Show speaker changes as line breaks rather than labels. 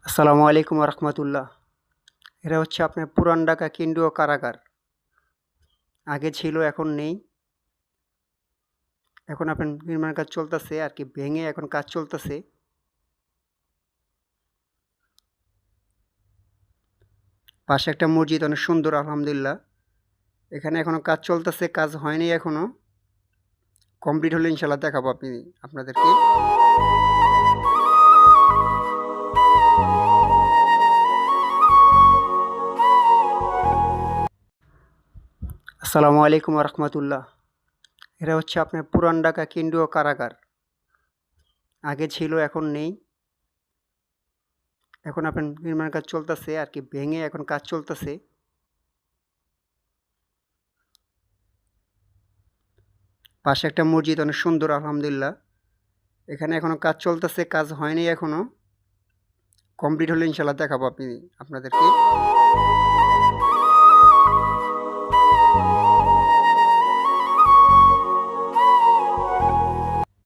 আসসালামু আলাইকুম রহমতুল্লাহ। এটা হচ্ছে আপনার পুরান ঢাকা কেন্দ্রীয় কারাগার। আগে ছিল, এখন নেই। এখন আপনার নির্মাণ কাজ চলতেছে আর কি, ভেঙে এখন কাজ চলতেছে। পাশে একটা মসজিদ, অনেক সুন্দর আলহামদুলিল্লাহ। এখানে এখনো কাজ চলতেছে, কাজ হয়নি এখনো। কমপ্লিট হলে ইনশাল্লাহ দেখাবো আপনাদেরকে। আসসালামু আলাইকুম রহমতুল্লাহ। এটা হচ্ছে আপনার পুরান ঢাকা কেন্দ্রীয় কারাগার। আগে ছিল, এখন নেই। এখন আপনার নির্মাণ কাজ চলতেছে আর কি, ভেঙে এখন কাজ চলতেছে। পাশে একটা মসজিদ, অনেক সুন্দর আলহামদুলিল্লাহ। এখানে এখনো কাজ চলতেছে, কাজ হয়নি এখনো। কমপ্লিট হলে ইনশাল্লাহ দেখাবো আপনাদেরকে।